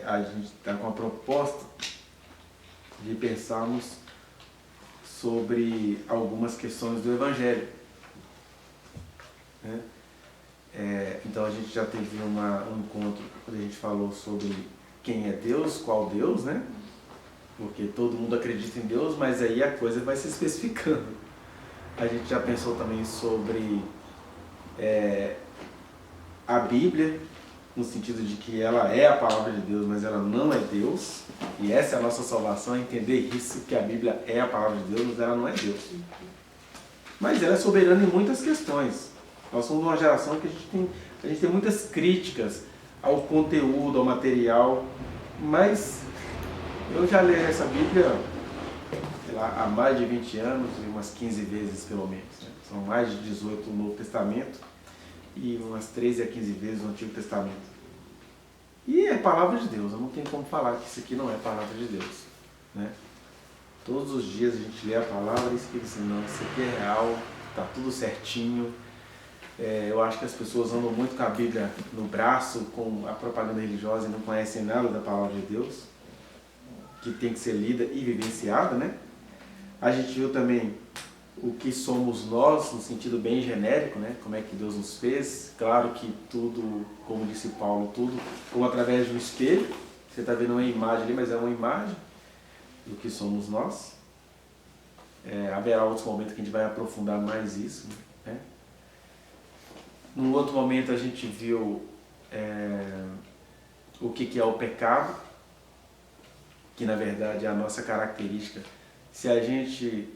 a gente está com a proposta de pensarmos sobre algumas questões do Evangelho, né? Então a gente já teve um encontro quando a gente falou sobre quem é Deus, qual Deus, né? Porque todo mundo acredita em Deus, mas aí a coisa vai se especificando. A gente já pensou também sobre a Bíblia, no sentido de que ela é a palavra de Deus, mas ela não é Deus. E essa é a nossa salvação, entender isso, que a Bíblia é a palavra de Deus, mas ela não é Deus. Mas ela é soberana em muitas questões. Nós somos uma geração que a gente tem muitas críticas ao conteúdo, ao material, mas eu já li essa Bíblia, sei lá, há mais de 20 anos e umas 15 vezes pelo menos, né? São mais de 18 no Novo Testamento e umas 13 a 15 vezes no Antigo Testamento. E é palavra de Deus, eu não tenho como falar que isso aqui não é palavra de Deus, né? Todos os dias a gente lê a palavra e fica assim, não, isso aqui é real, está tudo certinho. Eu acho que as pessoas andam muito com a Bíblia no braço, com a propaganda religiosa e não conhecem nada da palavra de Deus, que tem que ser lida e vivenciada, né? A gente viu também o que somos nós, no sentido bem genérico, né? Como é que Deus nos fez. Claro que tudo, como disse Paulo, tudo como através de um espelho. Você está vendo uma imagem ali, mas é uma imagem do que somos nós. Haverá outros momentos que a gente vai aprofundar mais isso, né? Num outro momento a gente viu o que é o pecado, que na verdade é a nossa característica. Se a gente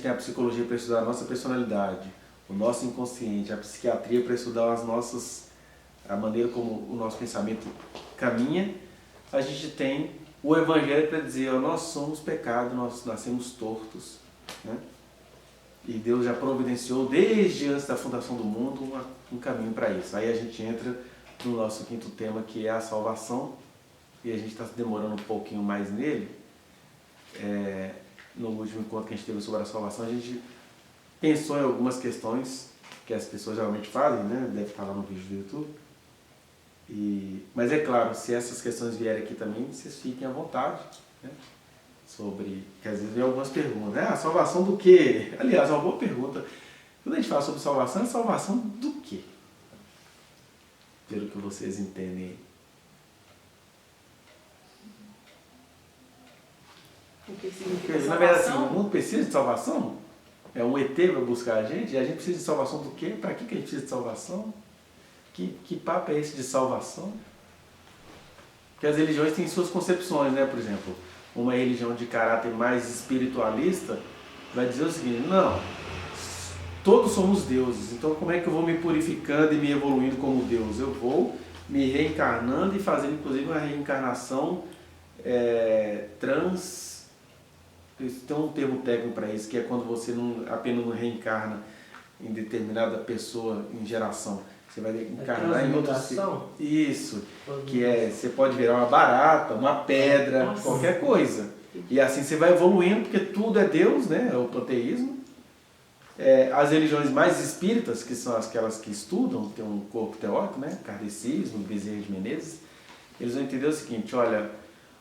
tem a psicologia para estudar a nossa personalidade, o nosso inconsciente, a psiquiatria para estudar a maneira como o nosso pensamento caminha, a gente tem o Evangelho para dizer, nós somos pecado, nós nascemos tortos, né? E Deus já providenciou desde antes da fundação do mundo um caminho para isso. Aí a gente entra no nosso quinto tema, que é a salvação, e a gente está se demorando um pouquinho mais nele. No último encontro que a gente teve sobre a salvação, a gente pensou em algumas questões que as pessoas geralmente fazem, né? Deve estar lá no vídeo do YouTube. Mas é claro, se essas questões vierem aqui também, vocês fiquem à vontade, né? Que às vezes vem algumas perguntas, né? A salvação do quê? Aliás, é uma boa pergunta. Quando a gente fala sobre salvação, é salvação do quê? Pelo que vocês entendem. Porque na verdade, assim, o mundo precisa de salvação? É um ET para buscar a gente? E a gente precisa de salvação do quê? Para que a gente precisa de salvação? Que papo é esse de salvação? Porque as religiões têm suas concepções, né? Por exemplo, uma religião de caráter mais espiritualista vai dizer o seguinte, não, todos somos deuses, então como é que eu vou me purificando e me evoluindo como Deus? Eu vou me reencarnando e fazendo inclusive uma reencarnação tem um termo técnico para isso, que é quando você apenas não reencarna em determinada pessoa em geração. Você vai encarnar em outro ser. Isso, que você pode virar uma barata, uma pedra, qualquer coisa. E assim você vai evoluindo, porque tudo é Deus, né? É o panteísmo. As religiões mais espíritas, que são aquelas que estudam, tem um corpo teórico, né? Kardecismo, Bezerra de Menezes, eles vão entender o seguinte, olha,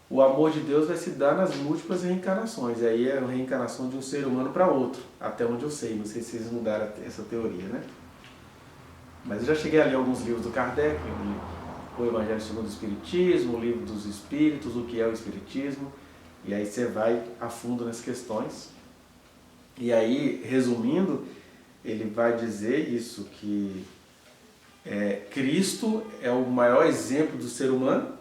o amor de Deus vai se dar nas múltiplas reencarnações. E aí é a reencarnação de um ser humano para outro, até onde eu sei. Não sei se vocês mudaram essa teoria, né? Mas eu já cheguei a ler alguns livros do Kardec, o Evangelho segundo o Espiritismo, o Livro dos Espíritos, o que é o Espiritismo, e aí você vai a fundo nas questões. E aí, resumindo, ele vai dizer isso, que Cristo é o maior exemplo do ser humano,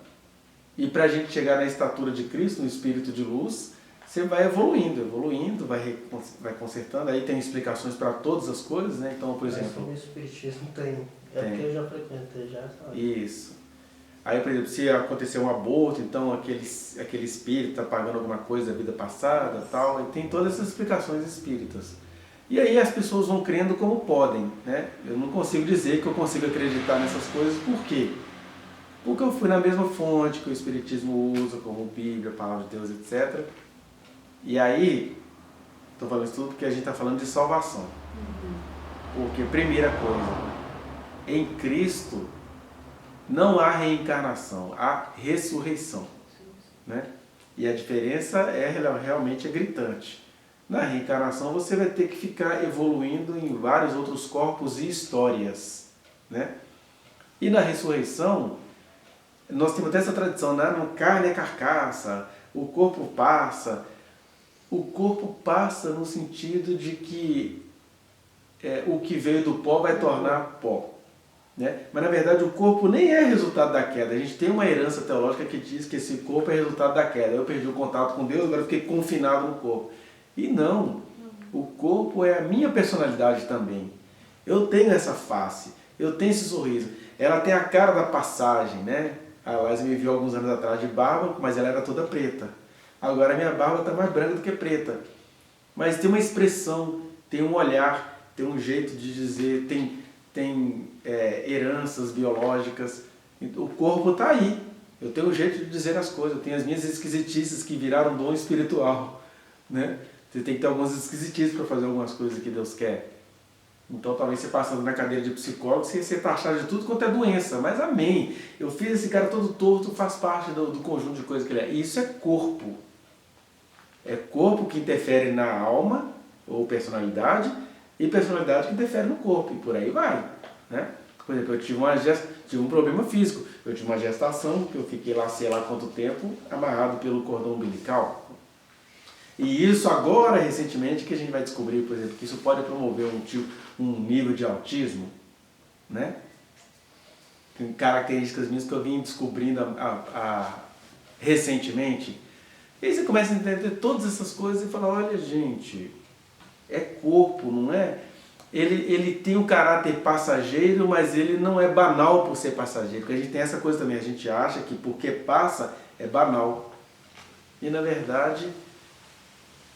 e para a gente chegar na estatura de Cristo, no Espírito de Luz, você vai evoluindo, vai consertando. Aí tem explicações para todas as coisas, né? Então, por exemplo... O Espiritismo tem. Porque eu já frequentei, já sabe. Isso. Aí, por exemplo, se acontecer um aborto, então aquele espírito está pagando alguma coisa da vida passada, tal, e tem todas essas explicações espíritas. E aí as pessoas vão crendo como podem, né? Eu não consigo dizer que eu consigo acreditar nessas coisas, por quê? Porque eu fui na mesma fonte que o Espiritismo usa, como Bíblia, Palavra de Deus, etc. E aí, estou falando isso tudo porque a gente está falando de salvação. Porque, primeira coisa, em Cristo, não há reencarnação, há ressurreição, né? E a diferença realmente gritante. Na reencarnação você vai ter que ficar evoluindo em vários outros corpos e histórias, né? E na ressurreição, nós temos até essa tradição, né? No carne é carcaça, o corpo passa. O corpo passa no sentido de que o que veio do pó vai tornar pó, né? Mas na verdade o corpo nem é resultado da queda. A gente tem uma herança teológica que diz que esse corpo é resultado da queda. Eu perdi o contato com Deus, agora eu fiquei confinado no corpo. E não, o corpo é a minha personalidade também. Eu tenho essa face, eu tenho esse sorriso. Ela tem a cara da passagem, né? A Laís me viu alguns anos atrás de barba, mas ela era toda preta. Agora a minha barba está mais branca do que preta. Mas tem uma expressão, tem um olhar, tem um jeito de dizer, tem heranças biológicas. O corpo está aí. Eu tenho um jeito de dizer as coisas. Eu tenho as minhas esquisitices que viraram dom espiritual, né? Você tem que ter algumas esquisitices para fazer algumas coisas que Deus quer. Então talvez você passando na cadeira de psicólogo, você taxar de tudo quanto é doença. Mas amém. Eu fiz esse cara todo torto, faz parte do conjunto de coisas que ele é. E isso é corpo. É corpo que interfere na alma, ou personalidade, e personalidade que interfere no corpo. E por aí vai, né? Por exemplo, eu tive um problema físico. Eu tive uma gestação, que eu fiquei lá, sei lá quanto tempo, amarrado pelo cordão umbilical. E isso agora, recentemente, que a gente vai descobrir, por exemplo, que isso pode promover um nível de autismo, né? Tem características minhas que eu vim descobrindo recentemente. E aí você começa a entender todas essas coisas e fala, olha gente, é corpo, não é? Ele tem um caráter passageiro, mas ele não é banal por ser passageiro. Porque a gente tem essa coisa também, a gente acha que porque passa é banal. E na verdade,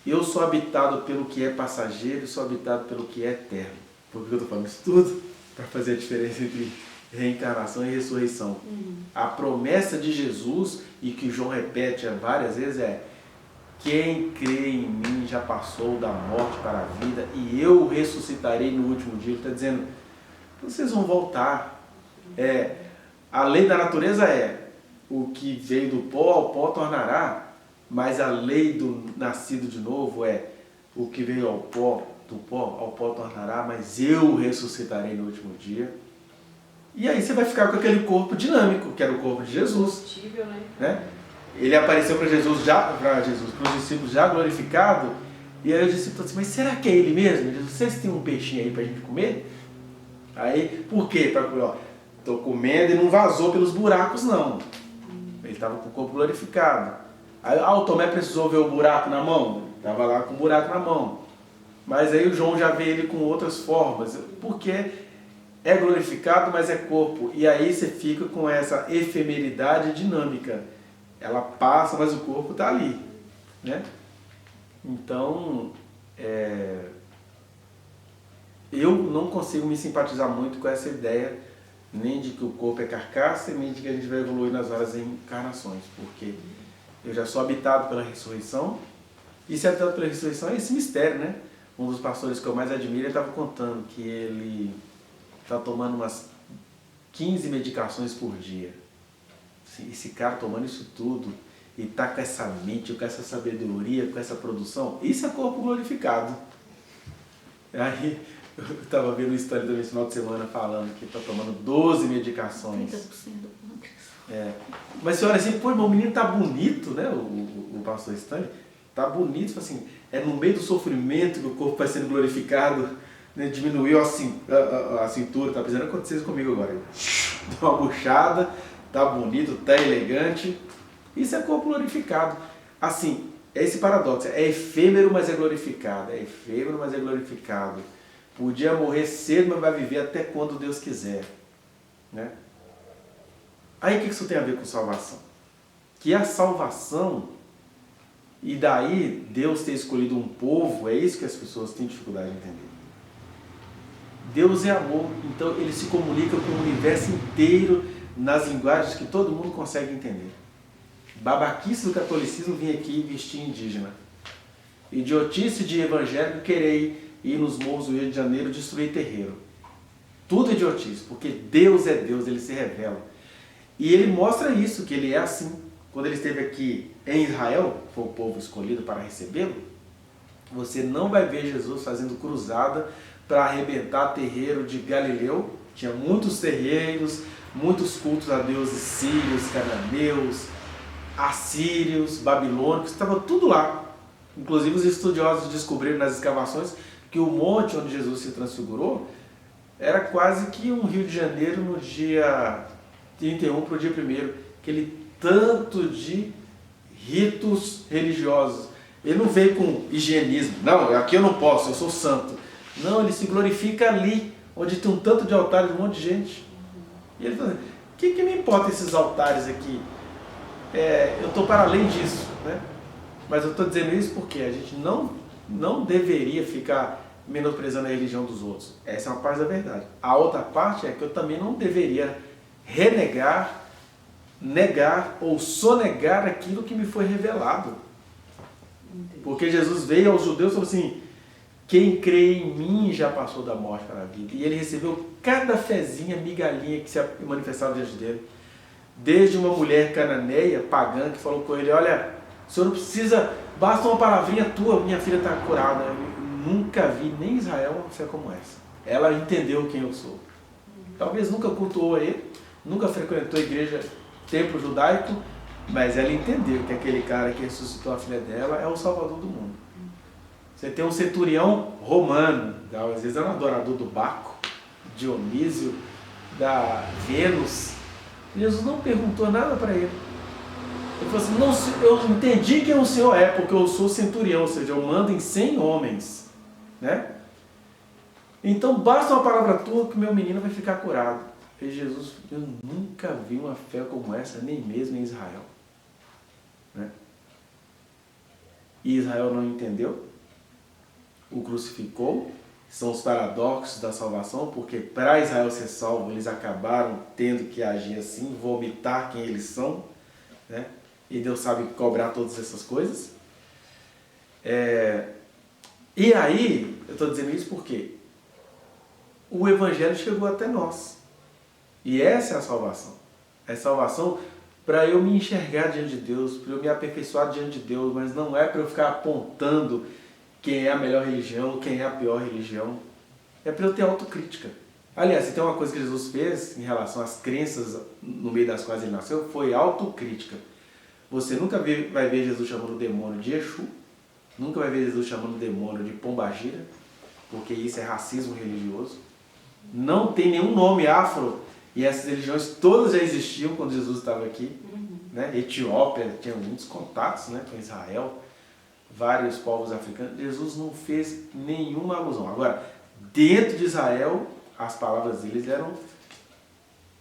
eu sou habitado pelo que é passageiro e sou habitado pelo que é eterno. Por que eu estou falando isso tudo? Para fazer a diferença entre reencarnação e ressurreição. A promessa de Jesus, e que João repete várias vezes, é: quem crê em mim já passou da morte para a vida e eu o ressuscitarei no último dia. Ele está dizendo, vocês vão voltar. A lei da natureza é, o que veio do pó ao pó tornará. Mas a lei do nascido de novo é, o que veio ao pó, do pó ao pó tornará, mas eu ressuscitarei no último dia. E aí você vai ficar com aquele corpo dinâmico, que era o corpo de Jesus. Combustível, né? Ele apareceu para os discípulos já glorificado, e aí os discípulos assim, mas será que é ele mesmo? Ele disse, vocês têm um peixinho aí para a gente comer? Aí, por quê? Estou comendo e não vazou pelos buracos, não. Ele estava com o corpo glorificado. Aí o Tomé precisou ver o buraco na mão, estava lá com o buraco na mão. Mas aí o João já vê ele com outras formas, porque é glorificado, mas é corpo. E aí você fica com essa efemeridade dinâmica. Ela passa, mas o corpo está ali, né? Então, eu não consigo me simpatizar muito com essa ideia, nem de que o corpo é carcaça, nem de que a gente vai evoluir nas várias encarnações, porque eu já sou habitado pela ressurreição, e ser habitado pela ressurreição é esse mistério, né? Um dos pastores que eu mais admiro, ele estava contando que ele está tomando umas 15 medicações por dia. Esse cara tomando isso tudo, e está com essa mente, com essa sabedoria, com essa produção, isso é corpo glorificado. Aí eu estava vendo uma história também esse final de semana falando que está tomando 12 medicações. 30% do quanto? Mas você olha assim, pô, o menino tá bonito, né? O pastor Stanley tá bonito, assim, é no meio do sofrimento que o corpo vai sendo glorificado, né? Diminuiu a cintura, tá precisando acontecer isso comigo agora. Deu uma buchada, tá bonito, tá elegante. Isso é corpo glorificado. Assim, é esse paradoxo, é efêmero, mas é glorificado. É efêmero, mas é glorificado. Podia morrer cedo, mas vai viver até quando Deus quiser, né? Aí o que isso tem a ver com salvação? Que a salvação, e daí Deus ter escolhido um povo, é isso que as pessoas têm dificuldade de entender. Deus é amor, então ele se comunica com o universo inteiro nas linguagens que todo mundo consegue entender. Babaquice do catolicismo vir aqui vestir indígena. Idiotice de evangélico querer ir nos morros do Rio de Janeiro destruir terreiro. Tudo idiotice, porque Deus é Deus, ele se revela. E ele mostra isso, que ele é assim. Quando ele esteve aqui em Israel, foi o povo escolhido para recebê-lo, você não vai ver Jesus fazendo cruzada para arrebentar terreiro de Galileu. Tinha muitos terreiros, muitos cultos a deuses sírios, cananeus, assírios, babilônicos, estava tudo lá. Inclusive os estudiosos descobriram nas escavações que o monte onde Jesus se transfigurou era quase que um Rio de Janeiro no dia 31 para o dia 1º. Aquele tanto de ritos religiosos. Ele não veio com higienismo. Não, aqui eu não posso, eu sou santo. Não, ele se glorifica ali, onde tem um tanto de altares, um monte de gente. E ele fala, o que me importa esses altares aqui? Eu estou para além disso, né? Mas eu estou dizendo isso porque a gente não deveria ficar menosprezando a religião dos outros. Essa é uma parte da verdade. A outra parte é que eu também não deveria renegar, negar ou sonegar aquilo que me foi revelado. Porque Jesus veio aos judeus e falou assim, quem crê em mim já passou da morte para a vida. E ele recebeu cada fezinha, migalhinha que se manifestava diante dele. Desde uma mulher cananeia, pagã, que falou com ele, olha, o senhor não precisa, basta uma palavrinha tua, minha filha está curada. Eu nunca vi nem em Israel uma fé como essa. Ela entendeu quem eu sou. Talvez nunca cultuou a ele, nunca frequentou a igreja, templo judaico, mas ela entendeu que aquele cara que ressuscitou a filha dela é o Salvador do mundo. Você tem um centurião romano, às vezes era um adorador do Baco, Dionísio, da Vênus. Jesus não perguntou nada para ele. Ele falou assim, não, eu entendi quem o Senhor é, porque eu sou centurião, ou seja, eu mando em 100 homens. Né? Então basta uma palavra tua que o meu menino vai ficar curado. E Jesus, eu nunca vi uma fé como essa, nem mesmo em Israel. Né? E Israel não entendeu, o crucificou. São os paradoxos da salvação, porque para Israel ser salvo, eles acabaram tendo que agir assim, vomitar quem eles são, né? E Deus sabe cobrar todas essas coisas. E aí, eu estou dizendo isso porque o Evangelho chegou até nós. E essa é a salvação. É salvação para eu me enxergar diante de Deus, para eu me aperfeiçoar diante de Deus, mas não é para eu ficar apontando quem é a melhor religião, quem é a pior religião. É para eu ter autocrítica. Aliás, se tem uma coisa que Jesus fez em relação às crenças no meio das quais ele nasceu, foi autocrítica. Você nunca vai ver Jesus chamando o demônio de Exu, nunca vai ver Jesus chamando o demônio de Pombagira, porque isso é racismo religioso. Não tem nenhum nome afro, e essas religiões todas já existiam quando Jesus estava aqui. Né? Etiópia tinha muitos contatos, né, com Israel, vários povos africanos. Jesus não fez nenhuma alusão. Agora, dentro de Israel, as palavras deles eram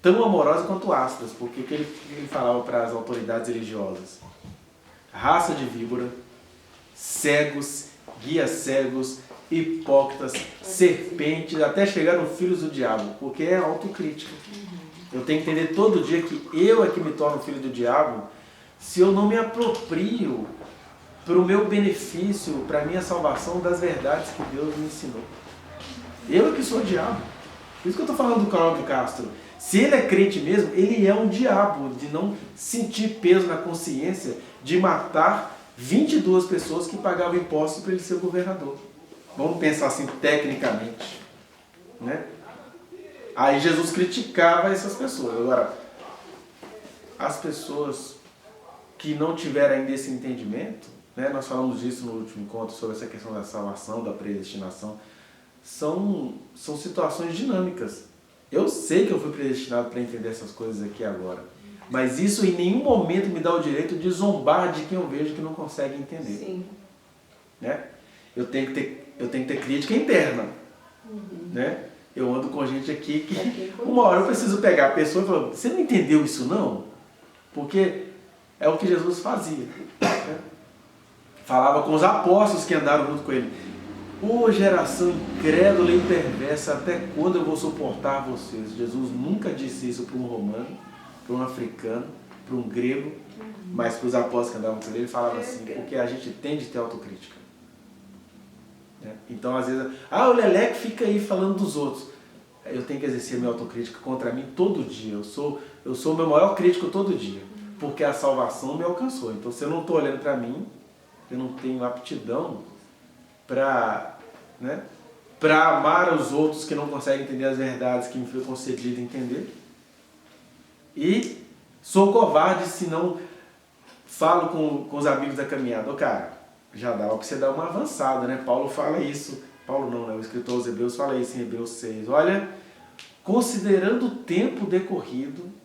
tão amorosas quanto ásperas, porque o que ele falava para as autoridades religiosas? Raça de víbora, cegos, guias cegos, hipócritas, serpentes, até chegar no filhos do diabo, porque é autocrítica. Eu tenho que entender todo dia que eu é que me torno filho do diabo se eu não me aproprio para o meu benefício, para a minha salvação das verdades que Deus me ensinou. Eu é que sou o diabo. Por isso que eu estou falando do Cláudio Castro. Se ele é crente mesmo, ele é um diabo de não sentir peso na consciência de matar 22 pessoas que pagavam impostos para ele ser governador. Vamos pensar assim tecnicamente. Né? Aí Jesus criticava essas pessoas. Agora, as pessoas que não tiveram ainda esse entendimento, né, nós falamos disso no último encontro sobre essa questão da salvação, da predestinação, são situações dinâmicas. Eu sei que eu fui predestinado para entender essas coisas aqui agora, mas isso em nenhum momento me dá o direito de zombar de quem eu vejo que não consegue entender. Sim. Né? Eu tenho que ter crítica interna. Né? Eu ando com gente aqui que uma hora eu preciso pegar a pessoa e falar, você não entendeu isso não? Porque é o que Jesus fazia. Né? Falava com os apóstolos que andaram junto com ele. Ô geração incrédula e perversa, até quando eu vou suportar vocês? Jesus nunca disse isso para um romano, para um africano, para um grego, mas para os apóstolos que andavam com ele falava assim, porque a gente tem de ter autocrítica. Né? Então às vezes, o Leleque fica aí falando dos outros. Eu tenho que exercer minha autocrítica contra mim todo dia. eu sou o meu maior crítico todo dia, porque a salvação me alcançou. Então, se eu não estou olhando para mim, eu não tenho aptidão para, né, para amar os outros que não conseguem entender as verdades que me foi concedido entender. E sou covarde se não falo com os amigos da caminhada. Cara, já dá para você dar uma avançada, né? Paulo fala isso. Paulo não, né? O escritor aos Hebreus fala isso em Hebreus 6. Olha, considerando o tempo decorrido,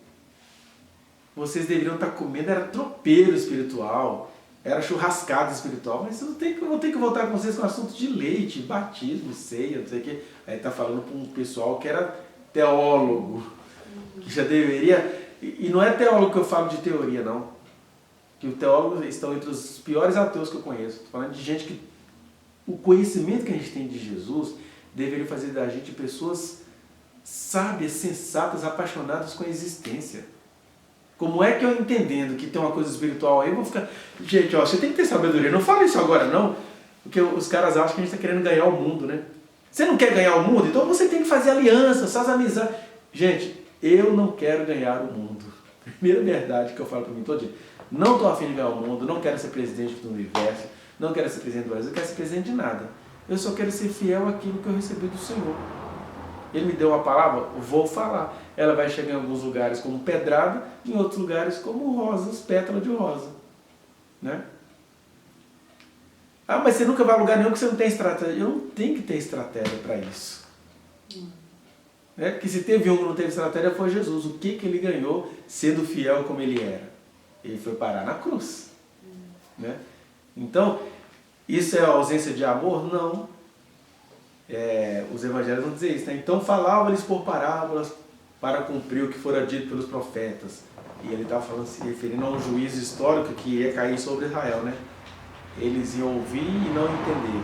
vocês deveriam estar comendo, era tropeiro espiritual, era churrascada espiritual, mas eu vou ter que voltar com vocês com o assunto de leite, batismo, ceia, não sei o quê. Aí está falando para um pessoal que era teólogo, que já deveria... E não é teólogo que eu falo de teoria, não. Que os teólogos estão entre os piores ateus que eu conheço. Estou falando de gente que... O conhecimento que a gente tem de Jesus deveria fazer da gente pessoas sábias, sensatas, apaixonadas com a existência. Como é que eu entendendo que tem uma coisa espiritual aí, eu vou ficar... Gente, ó, você tem que ter sabedoria. Não fala isso agora, não. Porque os caras acham que a gente está querendo ganhar o mundo, né? Você não quer ganhar o mundo? Então você tem que fazer alianças, faz amizade. Gente, eu não quero ganhar o mundo. Primeira verdade que eu falo para mim todo dia. Não estou afim de ganhar o mundo, não quero ser presidente do universo, não quero ser presidente do Brasil, não quero ser presidente de nada. Eu só quero ser fiel àquilo que eu recebi do Senhor. Ele me deu uma palavra, vou falar. Ela vai chegar em alguns lugares como pedrada, em outros lugares como rosas, pétala de rosa. Né? Ah, mas você nunca vai a lugar nenhum que você não tem estratégia. Eu não tenho que ter estratégia para isso. Né? Porque se teve um que não teve estratégia foi Jesus. O que ele ganhou sendo fiel como ele era? Ele foi parar na cruz. Né? Então, isso é a ausência de amor? Não. Os evangelhos vão dizer isso. Né? Então falava-lhes por parábolas para cumprir o que fora dito pelos profetas. E ele estava falando, se referindo a um juízo histórico que ia cair sobre Israel. Né? Eles iam ouvir e não entender.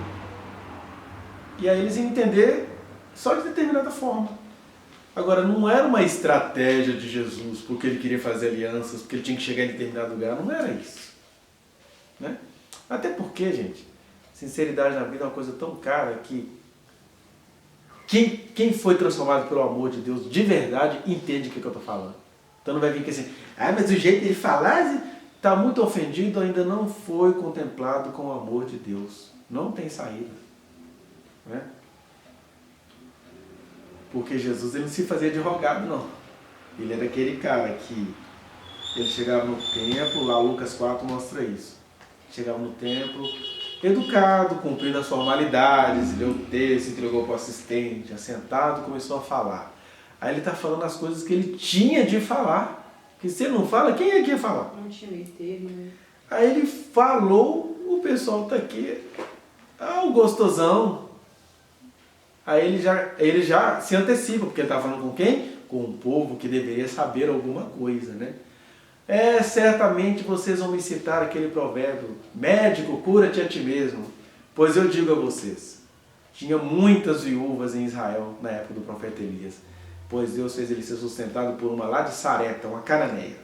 E aí eles iam entender só de determinada forma. Agora, não era uma estratégia de Jesus, porque ele queria fazer alianças, porque ele tinha que chegar em determinado lugar. Não era isso. Né? Até porque, gente, sinceridade na vida é uma coisa tão cara que quem foi transformado pelo amor de Deus de verdade entende o que eu estou falando. Então não vai vir que assim, mas o jeito de falar está muito ofendido, ainda não foi contemplado com o amor de Deus. Não tem saída. Né? Porque Jesus ele não se fazia de rogado, não. Ele era aquele cara que ele chegava no templo, lá Lucas 4 mostra isso. Chegava no templo, educado, cumprindo as formalidades, leu o texto, entregou para o assistente, assentado, começou a falar. Aí ele está falando as coisas que ele tinha de falar. Que se ele não fala, quem é que ia falar? Não tinha meio termo, né? Aí ele falou, o pessoal está aqui, o gostosão. Aí ele já se antecipa, porque ele está falando com quem? Com um povo que deveria saber alguma coisa, né? Certamente vocês vão me citar aquele provérbio, médico, cura-te a ti mesmo. Pois eu digo a vocês, tinha muitas viúvas em Israel na época do profeta Elias, pois Deus fez ele ser sustentado por uma lá de Sarepta, uma cananeia.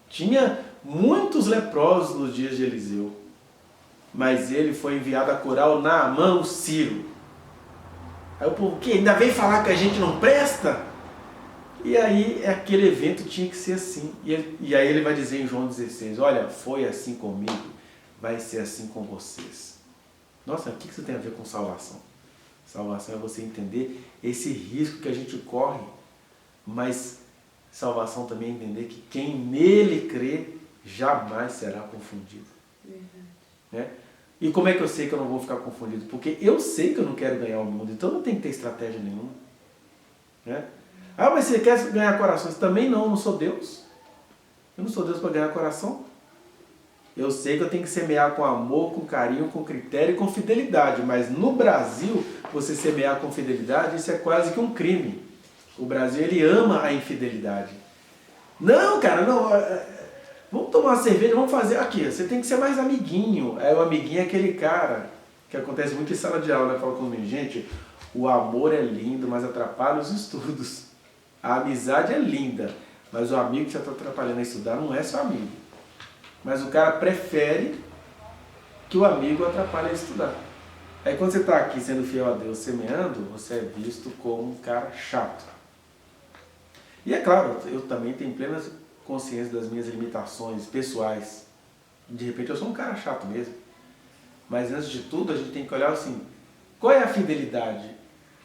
Tinha muitos leprosos nos dias de Eliseu, mas ele foi enviado a curar o Naamã, o sírio. Aí o povo, que ainda vem falar que a gente não presta? E aí aquele evento tinha que ser assim. E aí ele vai dizer em João 16, olha, foi assim comigo, vai ser assim com vocês. Nossa, o que isso tem a ver com salvação? Salvação é você entender esse risco que a gente corre, mas salvação também é entender que quem nele crê jamais será confundido. Né? E como é que eu sei que eu não vou ficar confundido? Porque eu sei que eu não quero ganhar o mundo, então não tem que ter estratégia nenhuma. Né? Mas você quer ganhar corações? Também não, eu não sou Deus. Eu não sou Deus para ganhar coração. Eu sei que eu tenho que semear com amor, com carinho, com critério e com fidelidade. Mas no Brasil, você semear com fidelidade, isso é quase que um crime. O Brasil, ele ama a infidelidade. Não, cara, não... Vamos tomar uma cerveja, vamos fazer aqui. Você tem que ser mais amiguinho. O amiguinho é aquele cara que acontece muito em sala de aula, né? Fala comigo, gente, o amor é lindo, mas atrapalha os estudos. A amizade é linda, mas o amigo que já está atrapalhando a estudar não é seu amigo. Mas o cara prefere que o amigo atrapalhe a estudar. Aí quando você está aqui sendo fiel a Deus, semeando, você é visto como um cara chato. E é claro, eu também tenho plena consciência das minhas limitações pessoais. De repente eu sou um cara chato mesmo. Mas antes de tudo a gente tem que olhar assim, qual é a fidelidade?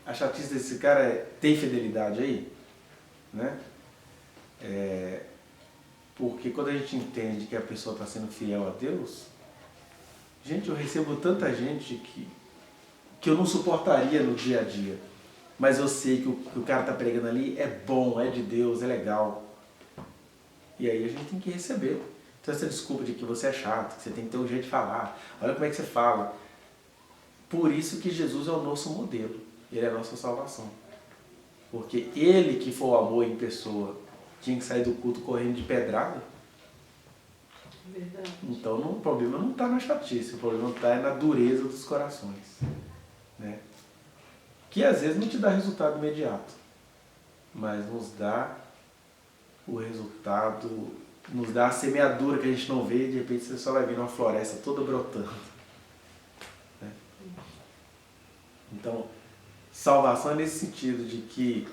A chatice desse cara tem fidelidade aí? Né? Porque quando a gente entende que a pessoa está sendo fiel a Deus, gente, eu recebo tanta gente que eu não suportaria no dia a dia. Mas eu sei que o que o cara está pregando ali é bom, é de Deus, é legal. E aí a gente tem que receber. Então essa desculpa de que você é chato, que você tem que ter um jeito de falar, olha como é que você fala. Por isso que Jesus é o nosso modelo. Ele é a nossa salvação. Porque ele que for o amor em pessoa, tinha que sair do culto correndo de pedrada. Verdade. Então o problema não está na chatice, o problema está na dureza dos corações. Né? Que às vezes não te dá resultado imediato, mas nos dá o resultado, nos dá a semeadura que a gente não vê e de repente você só vai ver uma floresta toda brotando. Né? Então, salvação é nesse sentido de que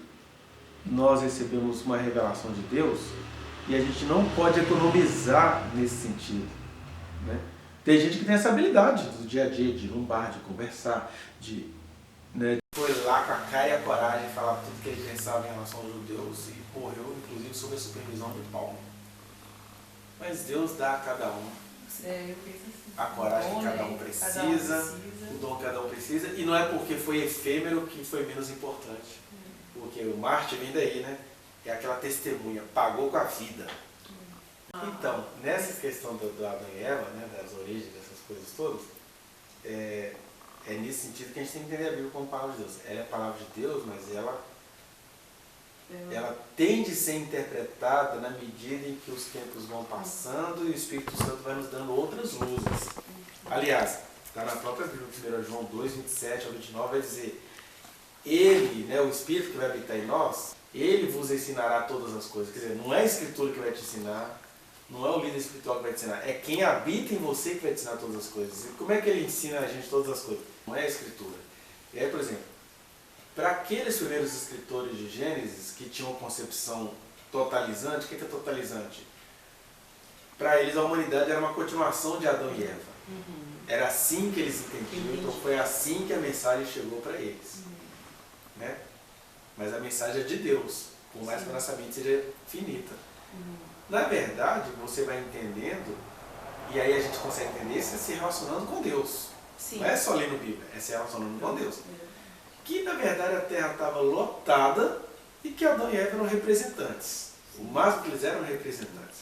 nós recebemos uma revelação de Deus e a gente não pode economizar nesse sentido. Né? Tem gente que tem essa habilidade do dia a dia, de ir num bar, de conversar, né? Foi lá com a cara e a coragem de falar tudo que ele pensava em relação aos judeus e morreu, inclusive, sob a supervisão de Paulo. Mas Deus dá a cada um Eu penso assim. a coragem que cada um precisa, o dom que cada um precisa, e não é porque foi efêmero que foi menos importante. Porque o mártir vem daí, né? É aquela testemunha, pagou com a vida. Então, nessa questão do Adão e Eva, né, das origens dessas coisas todas, é nesse sentido que a gente tem que entender a Bíblia como palavra de Deus. Ela é a palavra de Deus, mas ela tem de ser interpretada na medida em que os tempos vão passando e o Espírito Santo vai nos dando outras luzes. Aliás, está na própria Bíblia, 1 João 2, 27 ao 29, vai dizer: Ele, né, o Espírito que vai habitar em nós, Ele vos ensinará todas as coisas. Quer dizer, não é a Escritura que vai te ensinar, não é o líder espiritual que vai te ensinar, é quem habita em você que vai te ensinar todas as coisas. E como é que Ele ensina a gente todas as coisas? Não é a Escritura. E aí, por exemplo, para aqueles primeiros escritores de Gênesis que tinham uma concepção totalizante, o que é totalizante? Para eles a humanidade era uma continuação de Adão e Eva. Era assim que eles entendiam, então foi assim que a mensagem chegou para eles. Né? Mas a mensagem é de Deus, por mais que a nossa mente seja finita. Na verdade, você vai entendendo, e aí a gente consegue entender isso, é se relacionando com Deus. Sim. Não é só lendo Bíblia, é se relacionando com Deus. Que na verdade a terra estava lotada e que Adão e Eva eram representantes. O máximo que eles eram representantes.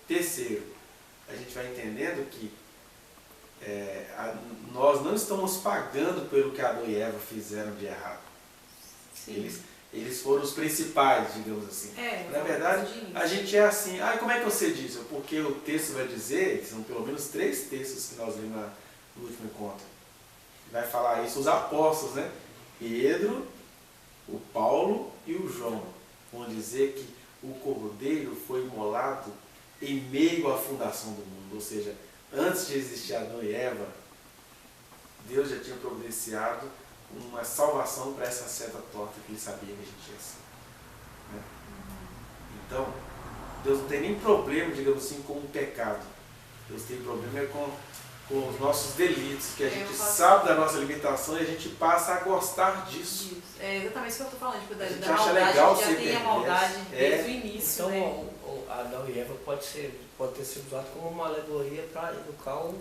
Terceiro, a gente vai entendendo que nós não estamos pagando pelo que Adão e Eva fizeram de errado. Eles foram os principais, digamos assim. Na verdade, a gente é assim. Como é que eu sei disso? Porque o texto vai dizer, são pelo menos 3 textos que nós lemos no último encontro. Vai falar isso os apóstolos, né? Pedro, o Paulo e o João. Vão dizer que o Cordeiro foi imolado em meio à fundação do mundo. Ou seja, antes de existir Adão e Eva, Deus já tinha providenciado uma salvação para essa seta torta que ele sabia que a gente ia ser. Né? Então, Deus não tem nem problema, digamos assim, com o pecado. Deus tem problema com os nossos delitos, que a gente sabe da nossa limitação e a gente passa a gostar disso. Isso. É exatamente isso que eu estou falando, tipo, da acha maldade, legal já tem a maldade desde o início. Então, né? Adão e Eva pode ter sido usado como uma alegoria para educar o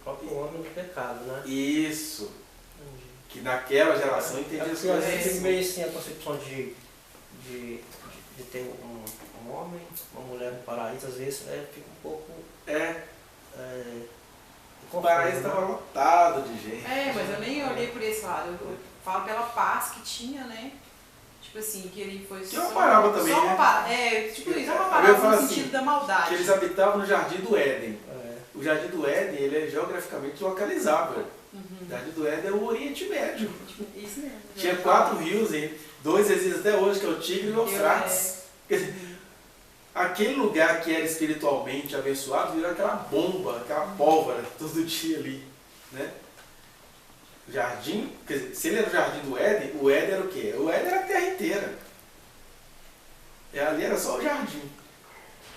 próprio homem no pecado, né? Isso. Que naquela geração entendia as coisas assim. assim. Meio assim a concepção de ter um homem, uma mulher no paraíso, às vezes fica um pouco... O paraíso estava lotado de gente. Mas eu nem olhei por esse lado. Eu falo pela paz que tinha, né? Tipo assim, que ele foi que é uma parábola também, né? Tipo isso, é uma parábola no assim, sentido da maldade. Que eles habitavam no Jardim do Éden. O Jardim do Éden, ele é geograficamente localizável. O Jardim do Éden é o Oriente Médio. Isso mesmo. Tinha 4 rios, 2 existem até hoje, que é o Tigre e o Eufrates. Aquele lugar que era espiritualmente abençoado virou aquela bomba, aquela pólvora todo dia ali. Né? O jardim, quer dizer, se ele era o Jardim do Éden, o Éden era o quê? O Éden era a terra inteira. Ali era só o jardim,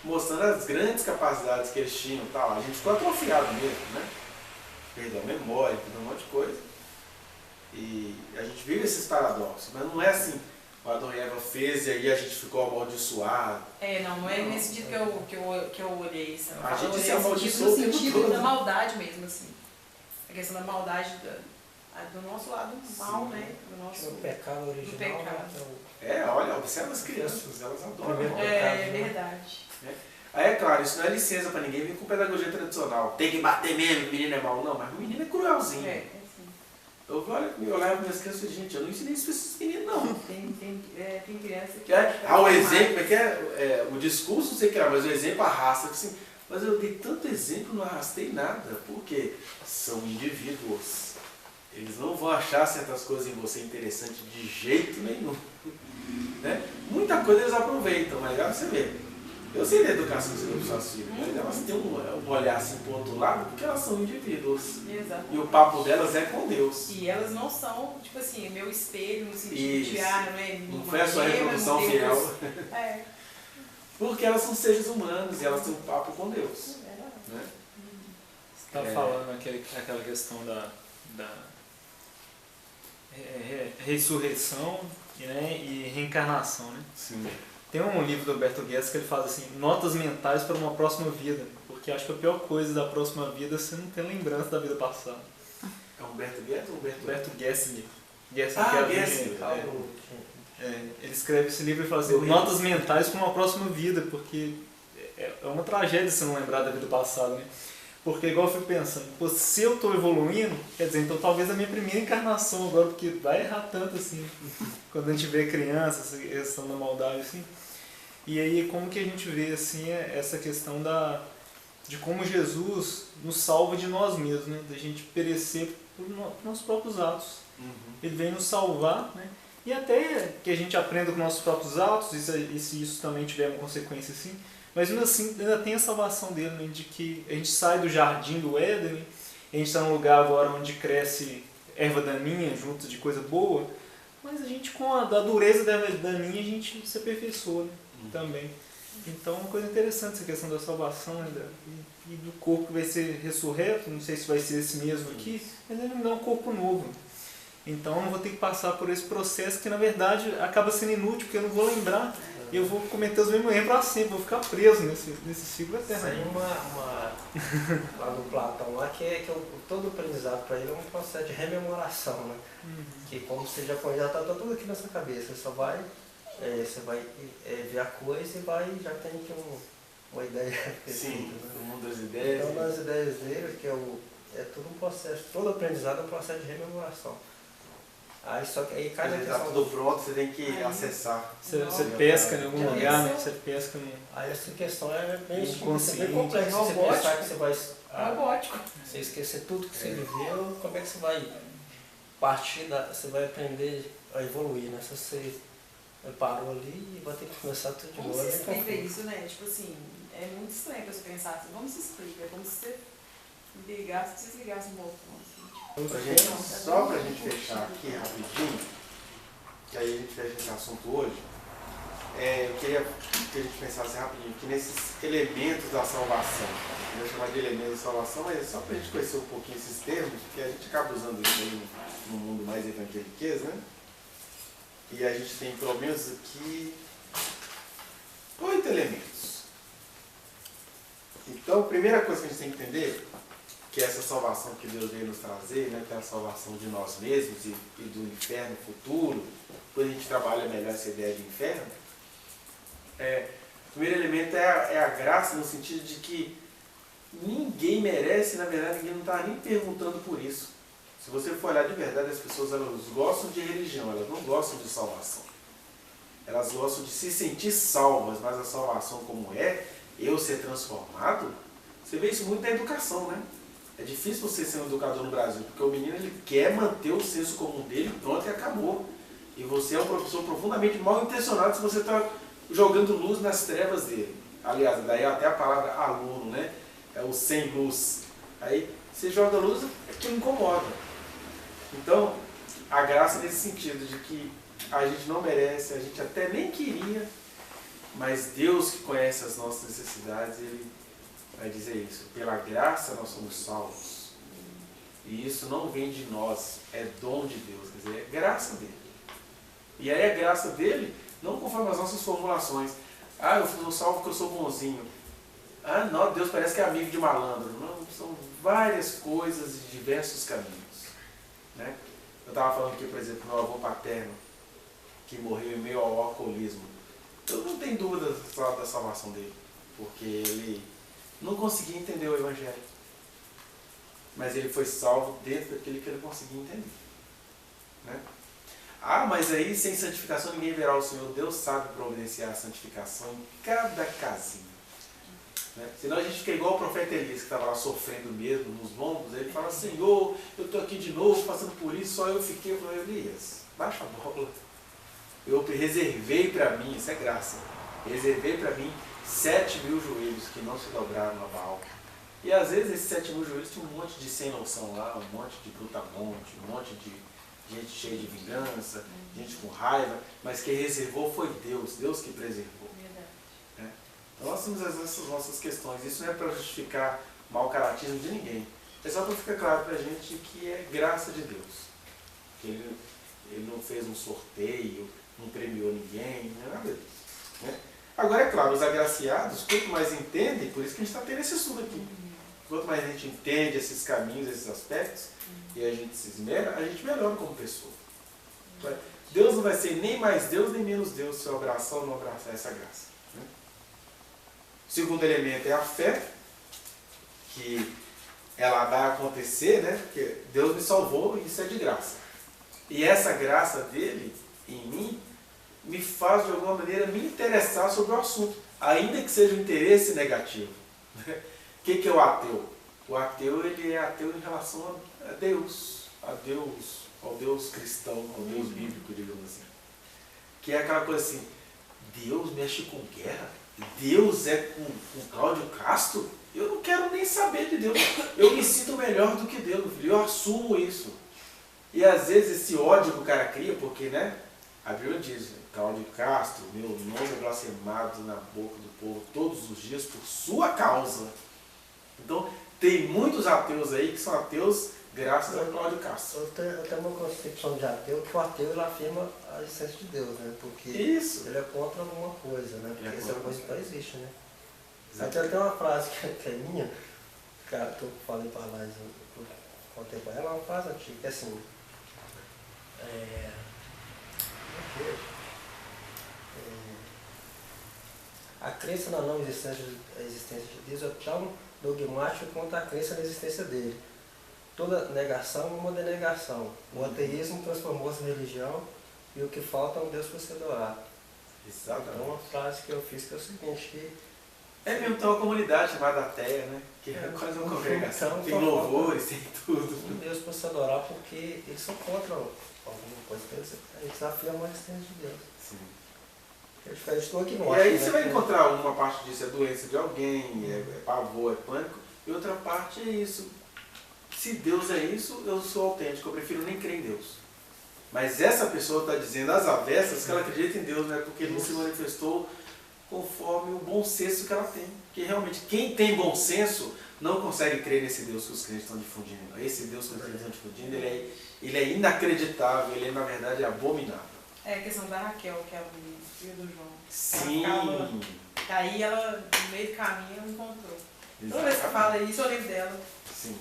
mostrando as grandes capacidades que eles tinham. Tal. A gente ficou atrofiado mesmo, né? Perdeu a memória, perdeu um monte de coisa. E a gente vive esses paradoxos, mas não é assim. O Adão e Eva fez e aí a gente ficou amaldiçoado. Não é nesse sentido que eu olhei isso. A gente se olhei amaldiçoou no o tempo sentido todo. da maldade mesmo, assim. A questão da maldade do nosso lado mal, né? Do nosso O pecado original. pecado. Né? Olha, observa as crianças, elas adoram. Primeiro mal. pecado, É né? verdade. Aí é claro, isso não é licença pra ninguém vir com pedagogia tradicional. Tem que bater mesmo, o menino é mau. Não, mas o menino é cruelzinho. Assim. Eu olhava para minhas crianças e falei, gente, eu não ensinei isso para esses meninos, não. Tem criança que... O exemplo, o discurso sei que era, mas o exemplo arrasta. Assim, mas eu dei tanto exemplo, não arrastei nada. Por quê? São indivíduos. Eles não vão achar certas coisas em você interessante de jeito nenhum. Né? Muita coisa eles aproveitam, mas agora você vê. Eu sei da educação que você deu para suas filhas, mas elas têm um olhar assim para o outro lado porque elas são indivíduos. Exato. E o papo delas é com Deus. E elas não são, tipo assim, meu espelho no sentido Isso. de, não é? Não foi a sua reprodução fiel. É. Porque elas são seres humanos e elas têm um papo com Deus. Né? Você está falando aquela questão da ressurreição, né, e reencarnação, né? Sim. Tem um livro do Humberto Gessinger que ele fala assim, notas mentais para uma próxima vida, porque acho que a pior coisa da próxima vida é você não ter lembrança da vida passada. É Humberto Gessinger ou Humberto Gessinger. Gessinger. Ele escreve esse livro e fala assim, notas mentais para uma próxima vida, porque é uma tragédia você não lembrar da vida passada, né? Porque igual eu fico pensando, pô, se eu estou evoluindo, quer dizer, então talvez a minha primeira encarnação agora, porque vai errar tanto assim, quando a gente vê criança, essa questão da maldade, assim. E aí como que a gente vê assim essa questão de como Jesus nos salva de nós mesmos, né? Da gente perecer por nossos próprios atos. Ele vem nos salvar, né? E até que a gente aprenda com nossos próprios atos, e se isso também tiver uma consequência assim, mas ainda assim ainda tem a salvação dele, né? De que a gente sai do jardim do Éden, né? A gente está num lugar agora onde cresce erva daninha junto de coisa boa, mas a gente com a dureza da erva daninha a gente se aperfeiçoa, né? Também. Então é uma coisa interessante essa questão da salvação ainda, e do corpo que vai ser ressurreto, não sei se vai ser esse mesmo aqui, mas ele me dá um corpo novo. Então eu vou ter que passar por esse processo que na verdade acaba sendo inútil, porque eu não vou lembrar e eu vou cometer os mesmos erros para sempre, vou ficar preso nesse ciclo eterno. Tem lá no Platão, lá que todo aprendizado para ele é um processo de rememoração, né? Que como você já está tudo aqui na sua cabeça, você só vai, ver a coisa e já tem aqui uma ideia. Sim, né? o mundo das ideias. Então nas ideias dele, que é todo um processo, todo aprendizado é um processo de rememoração. Aí só que aí cada Quando está tudo pronto, você tem que acessar. Você pesca em algum lugar, né? Você pesca no... Aí essa questão é bem inconsciente, complexa. Você pensar que você vai Robótico. você esquecer tudo que você viveu, como é que você vai partir você vai aprender a evoluir, né? Se você parou ali e vai ter que começar tudo de Como novo. se explica isso, né? Tipo assim, é muito estranho pra você pensar assim, como se explica? É como se você desligasse um botão assim. Só pra gente fechar aqui rapidinho, que aí a gente fecha esse assunto hoje, eu queria que a gente pensasse rapidinho que nesses elementos da salvação, eu vou chamar de elementos da salvação, mas é só pra gente conhecer um pouquinho esses termos, porque a gente acaba usando isso aí no mundo mais evangeliquez, né? E a gente tem pelo menos aqui 8 elementos. Então, a primeira coisa que a gente tem que entender, que é essa salvação que Deus veio nos trazer, né, que é a salvação de nós mesmos e do inferno futuro, depois a gente trabalha melhor essa ideia de inferno. O primeiro elemento é a graça, no sentido de que ninguém merece, na verdade ninguém não está nem perguntando por isso. Se você for olhar de verdade, as pessoas elas gostam de religião, elas não gostam de salvação. Elas gostam de se sentir salvas, mas a salvação como eu ser transformado, você vê isso muito na educação, né? É difícil você ser um educador no Brasil, porque o menino ele quer manter o senso comum dele, pronto e acabou. E você é um professor profundamente mal intencionado se você está jogando luz nas trevas dele. Aliás, daí até a palavra aluno, né? É o sem luz. Aí você joga luz, é que incomoda. Então, a graça nesse sentido de que a gente não merece, a gente até nem queria, Mas Deus que conhece as nossas necessidades, Ele vai dizer isso. Pela graça nós somos salvos. E isso não vem de nós, é dom de Deus, quer dizer, é graça dele. E aí a graça dele, não conforme as nossas formulações. Ah, eu sou salvo porque eu sou bonzinho. Ah, não, Deus parece que é amigo de malandro. Não, são várias coisas e diversos caminhos. Né? Eu estava falando aqui, por exemplo, do meu avô paterno, que morreu em meio ao alcoolismo. Eu não tenho dúvida da salvação dele, porque ele não conseguia entender o Evangelho. Mas ele foi salvo dentro daquilo que ele conseguia entender. Né? Ah, mas aí sem santificação ninguém verá o Senhor. Deus sabe providenciar a santificação em cada casinho. Né? Senão a gente fica igual o profeta Elias, que estava lá sofrendo mesmo nos lombos. Ele fala, Senhor, eu estou aqui de novo passando por isso, só eu fiquei. Eu falei, Elias, baixa a bola. Eu reservei para mim, isso é graça, reservei para mim 7.000 joelhos que não se dobraram a Baal. E às vezes esses 7.000 joelhos tinha um monte de sem noção lá, um monte de brutamonte, um monte de gente cheia de vingança, gente com raiva, mas quem reservou foi Deus, Deus que preservou. Né? Então nós temos essas nossas questões, isso não é para justificar mau caratismo de ninguém, é só para ficar claro para a gente que é graça de Deus. Que ele não fez um sorteio, não premiou ninguém, não é nada disso. Né? Agora, é claro, os agraciados, quanto mais entendem, por isso que a gente está tendo esse estudo aqui, quanto mais a gente entende esses caminhos, esses aspectos, e a gente se esmera, a gente melhora como pessoa. Deus não vai ser nem mais Deus, nem menos Deus, se eu abraçar ou não abraçar essa graça. Né? O segundo elemento é a fé, que ela vai acontecer, né? Porque Deus me salvou e isso é de graça. E essa graça dele, em mim, me faz de alguma maneira me interessar sobre o assunto, ainda que seja um interesse negativo. O que é o ateu? O ateu, ele é ateu em relação a Deus, ao Deus cristão, ao Deus bíblico, digamos assim. Que é aquela coisa assim, Deus mexe com guerra? Deus é com Cláudio Castro? Eu não quero nem saber de Deus. Eu me sinto melhor do que Deus, eu assumo isso. E às vezes esse ódio que o cara cria, porque, né? A Bíblia diz, Cláudio Castro, meu nome é blasfemado na boca do povo todos os dias por sua causa. Então, tem muitos ateus aí que são ateus graças a Cláudio Castro. Eu tenho uma concepção de ateu, que o ateu ele afirma a existência de Deus, né? Porque Isso. ele é contra alguma coisa, né? Porque essa coisa não existe, né? Exatamente. Até tem uma frase que é minha, cara, que eu falei para lá, eu contei para ela, é uma frase antiga, que é assim, a crença na não existência de Deus é tão dogmática quanto a crença na existência dele. Toda negação é uma denegação. O ateísmo transformou-se em religião e o que falta é um Deus para ser adorado. Exatamente. Então, uma frase que eu fiz que é o seguinte, que É mesmo, tem uma comunidade chamada Ateia, né? Que é quase uma congregação, então, tem louvores, tem tudo. um Deus para se adorar porque eles são contra alguma coisa, eles afirmam a existência de Deus. Sim. É diferente do que E aí você vai encontrar uma parte disso é doença de alguém, é pavor, é pânico, e outra parte é isso. Se Deus é isso, eu sou autêntico, eu prefiro nem crer em Deus. Mas essa pessoa está dizendo às avessas que ela acredita em Deus, né? Porque ele não se manifestou conforme o bom senso que ela tem. Porque realmente quem tem bom senso não consegue crer nesse Deus que os crentes estão difundindo. Esse Deus que os crentes estão difundindo, ele é inacreditável, ele é na verdade abominável. É a questão da Raquel, que é a filha do João. Sim. Que aí ela, no meio do caminho, ela encontrou. Toda vez que fala isso, eu lembro dela. Sim.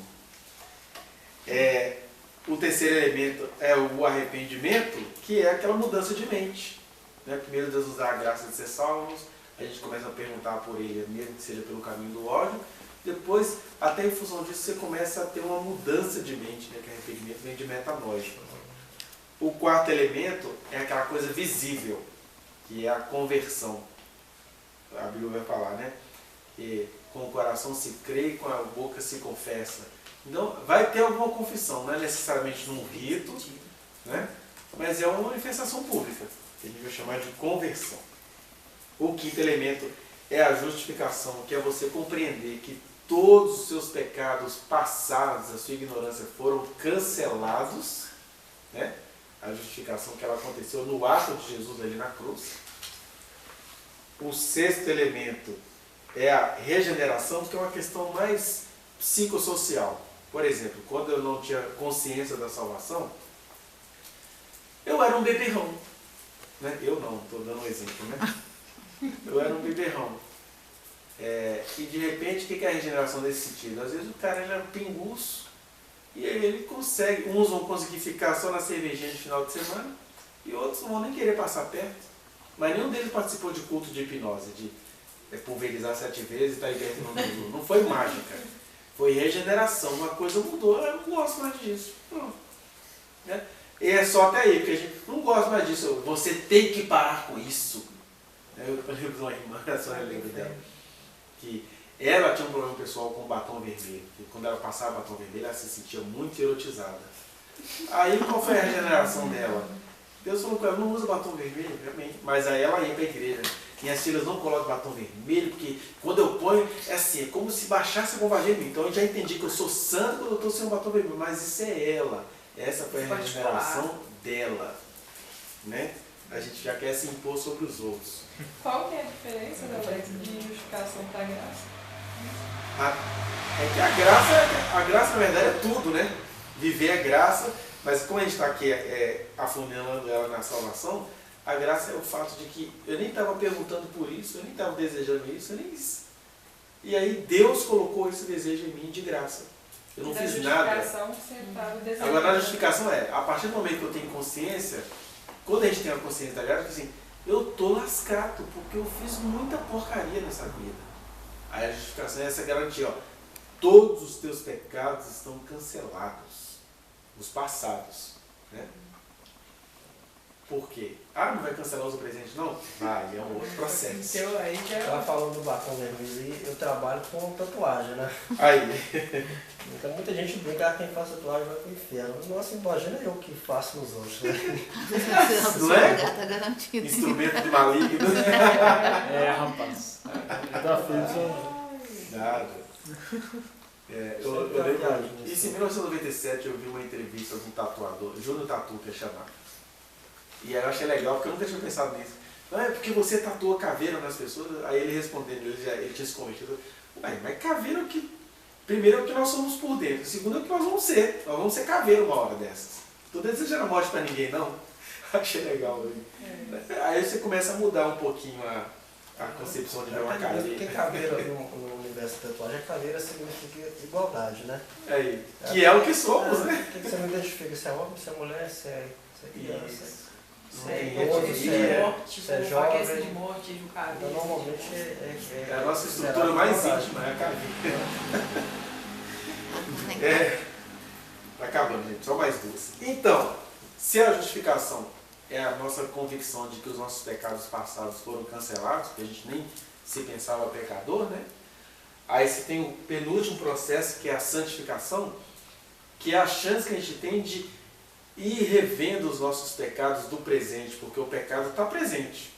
O terceiro elemento é o arrependimento, que é aquela mudança de mente. Né? Primeiro Deus nos dá a graça de ser salvos, a gente começa a perguntar por ele, mesmo que seja pelo caminho do ódio. Depois, até em função disso, você começa a ter uma mudança de mente, né? Que arrependimento vem de metanoia. O quarto elemento é aquela coisa visível, que é a conversão. A Bíblia vai falar, né? Que com o coração se crê e com a boca se confessa. Então, vai ter alguma confissão, não é necessariamente num rito, né? Mas é uma manifestação pública, que a gente vai chamar de conversão. O quinto elemento é a justificação, que é você compreender que todos os seus pecados passados, a sua ignorância, foram cancelados, né? A justificação que ela aconteceu no ato de Jesus ali na cruz. o sexto elemento é a regeneração, que é uma questão mais psicossocial. Por exemplo, quando eu não tinha consciência da salvação, eu era um beberrão. Né? Eu não, estou dando um exemplo, né? Eu era um beberrão. E de repente, o que é a regeneração nesse sentido? Às vezes o cara ele é pinguço e ele consegue, uns vão conseguir ficar só na cervejinha de final de semana e outros não vão nem querer passar perto. Mas nenhum deles participou de culto de hipnose, de pulverizar 7 vezes e estar liberto em nome de Jesus. Não foi mágica. Foi regeneração. Uma coisa mudou, eu não gosto mais disso. Pronto. Né? E é só até aí, porque a gente não gosta mais disso. Você tem que parar com isso. Eu lembro de uma irmã, só eu lembro dela, que ela tinha um problema pessoal com batom vermelho. Que quando ela passava batom vermelho, ela se sentia muito erotizada. Aí qual foi a regeneração dela? Deus falou com ela, não usa batom vermelho, realmente. Mas aí ela ia para a igreja. Minhas filhas não colocam batom vermelho, porque quando eu ponho, é assim, é como se baixasse a bombageira em mim. Então eu já entendi que eu sou santo quando eu estou sem um batom vermelho. Mas isso é ela. Essa foi a regeneração dela. Né? A gente já quer se impor sobre os outros. Qual que é a diferença, Alex, de justificação para graça? É que a graça na verdade é tudo, né? Viver a graça, mas como a gente está aqui afundando ela na salvação, a graça é o fato de que eu nem estava perguntando por isso, eu nem estava desejando isso, e aí Deus colocou esse desejo em mim de graça. Eu não fiz nada. Agora na justificação a partir do momento que eu tenho consciência, quando a gente tem a consciência da graça, assim, eu estou lascado, porque eu fiz muita porcaria nessa vida. Aí a justificação é essa garantia, ó, todos os teus pecados estão cancelados, os passados. Né? Por quê? Não vai cancelar os presentes, não? Vai, é um outro processo. Ela falou do batom vermelho e eu trabalho com tatuagem, né? Aí. Então muita gente brinca que quem faz tatuagem vai pro inferno. Nossa, imagina eu que faço nos outros, né? Não é? Tá garantido. Instrumento de maligno. Rapaz. Nada. Eu lembro, isso em 1997 eu vi uma entrevista de um tatuador, Júnior Tatu, que é chamado. E eu achei legal, porque eu nunca tinha pensado nisso. Não é porque você tatua caveira nas pessoas? Aí ele respondendo, ele tinha se convertido. Mas caveira é o que... Primeiro é o que nós somos por dentro. Segundo é o que nós vamos ser. Nós vamos ser caveira uma hora dessas. Estou desejando a morte para ninguém, não. Achei legal. Aí você começa a mudar um pouquinho a concepção de ver uma caveira. Porque caveira no universo da tatuagem, a caveira significa igualdade, né? Aí, que é o que somos, né? O que você não identifica? Se é homem, se é mulher, se é criança. Não Se é tem idoso, etnia. se é Se é jovem. de morte, de um cara. Então, normalmente É a nossa estrutura mais íntima, é a caveira. Tá acabando, gente. Só mais 2. Então, se a justificação é a nossa convicção de que os nossos pecados passados foram cancelados, porque a gente nem se pensava pecador, né? Aí você tem o penúltimo processo, que é a santificação, que é a chance que a gente tem de ir revendo os nossos pecados do presente, porque o pecado está presente.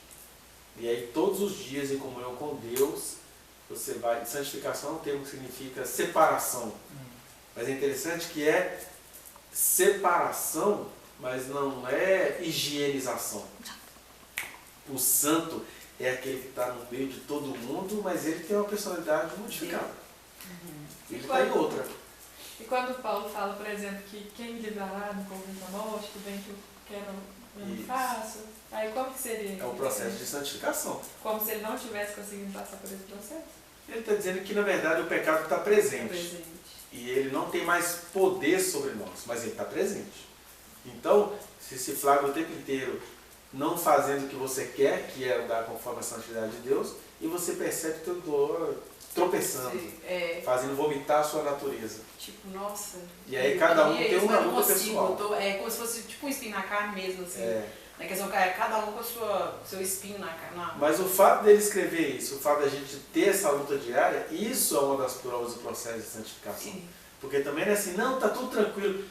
E aí todos os dias em comunhão com Deus, você vai... Santificação é um termo que significa separação. Mas é interessante que é separação, mas não é higienização. O santo é aquele que está no meio de todo mundo, mas ele tem uma personalidade modificada. Ele está em outra. E quando Paulo fala, por exemplo, que quem me livrará do corpo da morte, do bem que eu quero, eu não faço, aí como que seria? É o processo de santificação. Como se ele não tivesse conseguido passar por esse processo? Ele está dizendo que, na verdade, o pecado está presente. E ele não tem mais poder sobre nós, mas ele está presente. Então, se flagra o tempo inteiro não fazendo o que você quer, que é andar conforme a santidade de Deus, e você percebe que eu estou tropeçando, fazendo vomitar a sua natureza. Tipo, nossa. E aí cada um tem uma luta pessoal. É como se fosse tipo um espinho na carne mesmo, assim. Na questão, cada um com o seu espinho na carne. Mas o fato dele escrever isso, o fato da gente ter essa luta diária, isso é uma das provas do processo de santificação. Sim. Porque também não é assim, não, está tudo tranquilo.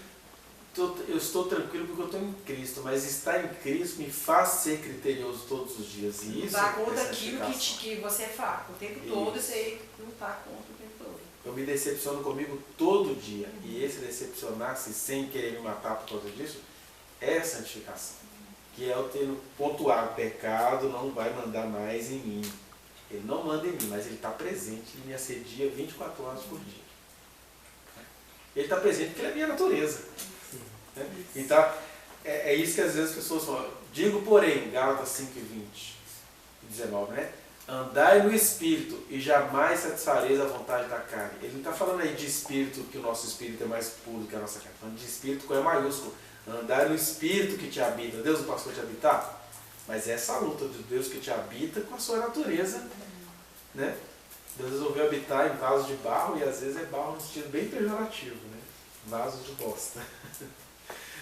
Eu estou tranquilo porque eu estou em Cristo, mas estar em Cristo me faz ser criterioso todos os dias. E isso lutar contra aquilo que você é fraco o tempo todo, você lutar contra o tempo todo. Eu me decepciono comigo todo dia. E esse decepcionar-se sem querer me matar por causa disso é santificação. Que é eu ter pontuado, pecado não vai mandar mais em mim. Ele não manda em mim, mas ele está presente, ele me assedia 24 horas por dia. Ele está presente porque ele é minha natureza. Né? Então, é isso que às vezes as pessoas falam. Digo, porém, Gálatas 5:20 e 19, né? Andai no Espírito e jamais satisfareis a vontade da carne. Ele não está falando aí de espírito, que o nosso espírito é mais puro que a nossa carne. Está falando de espírito com E maiúsculo. Andai no Espírito que te habita. Deus não passou a te habitar? Mas essa luta de Deus que te habita com a sua natureza, né? Deus resolveu habitar em vasos de barro, e às vezes é barro no sentido bem pejorativo, né? Vasos de bosta.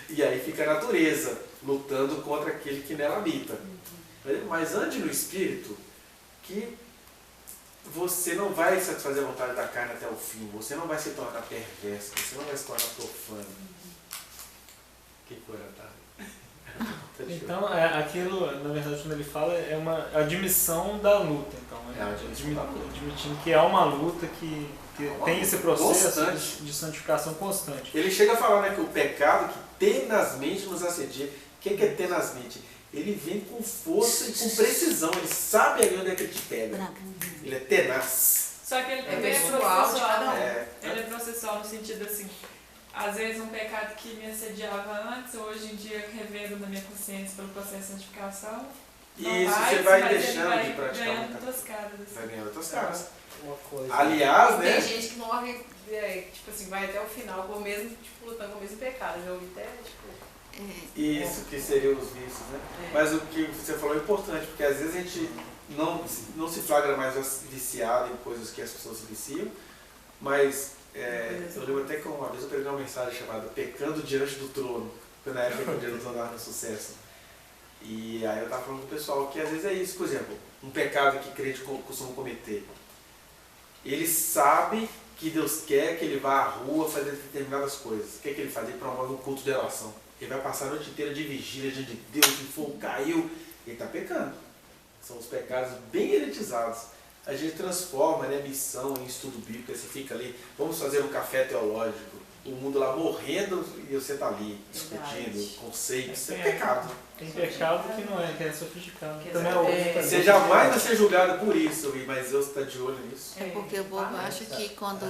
E aí fica a natureza lutando contra aquele que nela habita. Mas ande no Espírito, que você não vai satisfazer a vontade da carne até o fim, você não vai se tornar perverso, você não vai se tornar profano. Que foi, Natália? Então, aquilo, na verdade, quando ele fala, é uma admissão da luta. Então, admitindo que há uma luta que tem esse processo de santificação constante. Ele chega a falar, né, que o pecado que tenazmente nos assedia. O que é tenazmente? Ele vem com força e com precisão. Ele sabe ali onde é que ele te pega. Ele é tenaz. Só que ele também é processual. Ele é processual no sentido assim, às vezes um pecado que me assediava antes, hoje em dia revendo na minha consciência pelo processo de santificação. E isso você vai deixando vai de praticar. Ganhando outras caras. Assim. Vai ganhando outras caras. Uma coisa. Aliás, né? Tem gente que morre, tipo assim, vai até o final com o mesmo, tipo, lutando com o mesmo pecado. Eu já ouvi até, tipo... Isso que seriam os vícios, né? Mas o que você falou é importante, porque às vezes a gente não se flagra mais viciado em coisas que as pessoas se viciam, mas eu lembro até que uma vez eu peguei uma mensagem chamada Pecando Diante do Trono, foi na época que Jesus andava no sucesso. E aí eu estava falando com o pessoal que às vezes é isso, por exemplo, um pecado que crente costuma cometer. Ele sabe que Deus quer que ele vá à rua fazer determinadas coisas. O que é que ele faz? Ele promove um culto de oração. Ele vai passar a noite inteira de vigília diante de Deus, se o fogo caiu. Ele está pecando. São os pecados bem heretizados. A gente transforma, né, missão em estudo bíblico. Você fica ali, vamos fazer um café teológico. O mundo lá morrendo e você está ali, discutindo conceitos. Isso é pecado. Tem pecado que não é, que é sofisticado. Você jamais vai ser julgado por isso, mas Deus está de olho nisso. É porque o povo acha que quando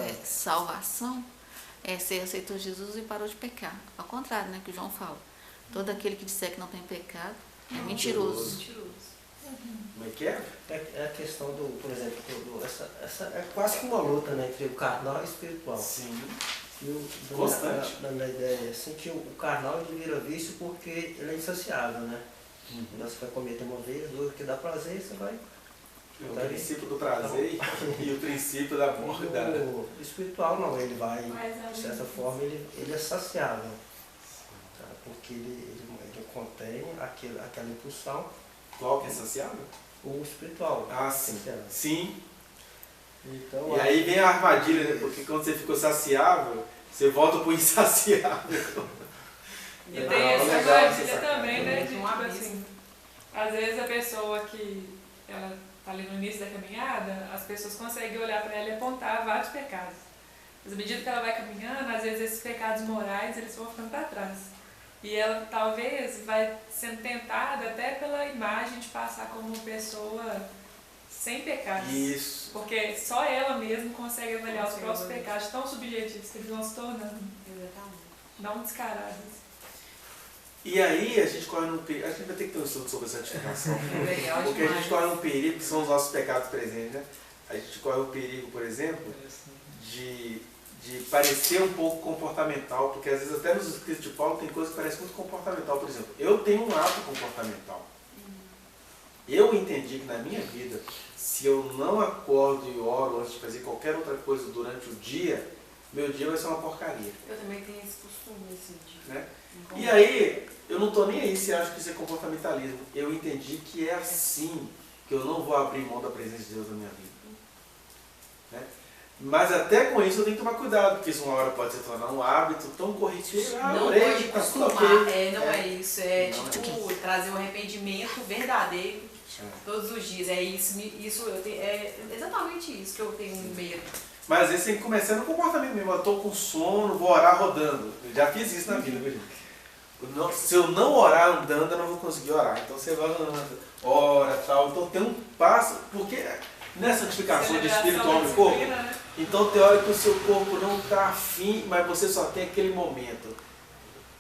é salvação, você aceitou Jesus e parou de pecar. Ao contrário, né, que o João fala. Todo aquele que disser que não tem pecado é mentiroso. Como é que é? É a questão do, por exemplo, essa é quase que uma luta, né, entre o carnal e o espiritual. Sim. Constante. Na minha ideia, assim, que o carnal ele vira vício porque ele é insaciável, né? Você vai cometer uma vez, duas, que dá prazer, você vai... O princípio do prazer e o princípio da morte. O espiritual não, ele vai, de certa forma, ele é saciável. Tá? Porque ele contém aquela impulsão. Qual que é saciável? O espiritual. Ah, sim. Sim. Então, e aí vem a armadilha, né? Porque quando você ficou saciável, você volta pro insaciável. E tem essa armadilha também, né? De, tipo assim, às vezes a pessoa que ela tá ali no início da caminhada, as pessoas conseguem olhar para ela e apontar vários pecados. Mas à medida que ela vai caminhando, às vezes esses pecados morais, eles vão ficando para trás. E ela talvez vai sendo tentada até pela imagem de passar como uma pessoa sem pecados. Isso. Porque só ela mesma consegue avaliar os próprios pecados tão subjetivos que eles vão se tornando. Não descarados. E aí a gente corre um perigo. A gente vai ter que ter um estudo sobre santificação. Porque a gente corre um perigo, que são os nossos pecados presentes, né? A gente corre um perigo, por exemplo, de parecer um pouco comportamental, porque às vezes até nos escritos de Paulo tem coisa que parece muito comportamental. Por exemplo, eu tenho um ato comportamental. Eu entendi que na minha vida, se eu não acordo e oro antes de fazer qualquer outra coisa durante o dia, meu dia vai ser uma porcaria. Eu também tenho esse costume, esse dia. Né? E aí, eu não estou nem aí se acho que isso é comportamentalismo. Eu entendi que é assim que eu não vou abrir mão da presença de Deus na minha vida. Né? Mas até com isso eu tenho que tomar cuidado, porque isso uma hora pode se tornar um hábito tão corriqueiro. Não pode costumar, não é isso. É tipo trazer um arrependimento verdadeiro todos os dias. É isso eu tenho, é exatamente isso que eu tenho medo. Mas às vezes tem que começar no comportamento mesmo. Eu estou com sono, vou orar rodando. Eu já fiz isso na vida, viu, gente? Se eu não orar andando, eu não vou conseguir orar. Então você vai andando, ora, tal. Então tem um passo, porque nessa santificação de espírito, alma e corpo, né? então tem hora que o seu corpo não está afim, mas você só tem aquele momento.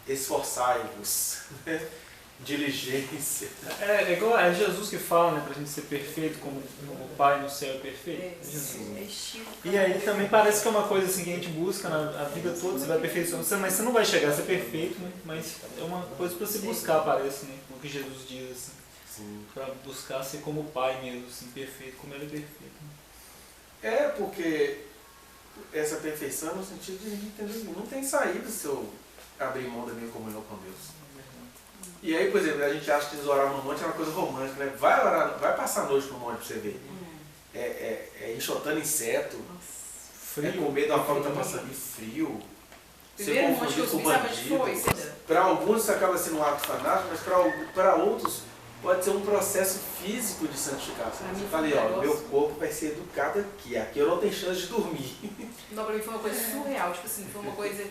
Esforçai-vos. Diligência. É igual é Jesus que fala, né, pra gente ser perfeito como o Pai no céu é perfeito. É Jesus. E aí também parece que é uma coisa assim que a gente busca na vida toda, você vai aperfeiçoando, mas você não vai chegar a ser perfeito, né? Mas é uma coisa para se buscar, parece, né? O que Jesus diz, assim. Sim. Para buscar ser como o Pai mesmo, assim, perfeito, como ele é perfeito. Né? É, porque essa perfeição no sentido de entender, não tem saída se eu abrir mão da minha comunhão com Deus. E aí, por exemplo, a gente acha que orar no monte é uma coisa romântica, né? Vai orar, vai passar a noite no monte pra você ver. É enxotando inseto, frio, com medo da forma que tá passando, e frio. Você confundiu com bandido. Para alguns isso acaba sendo um ato fanático, mas para outros pode ser um processo físico de santificação. Você fala, ó, meu corpo vai ser educado aqui eu não tenho chance de dormir. Não, pra mim foi uma coisa surreal, tipo assim, foi uma coisa...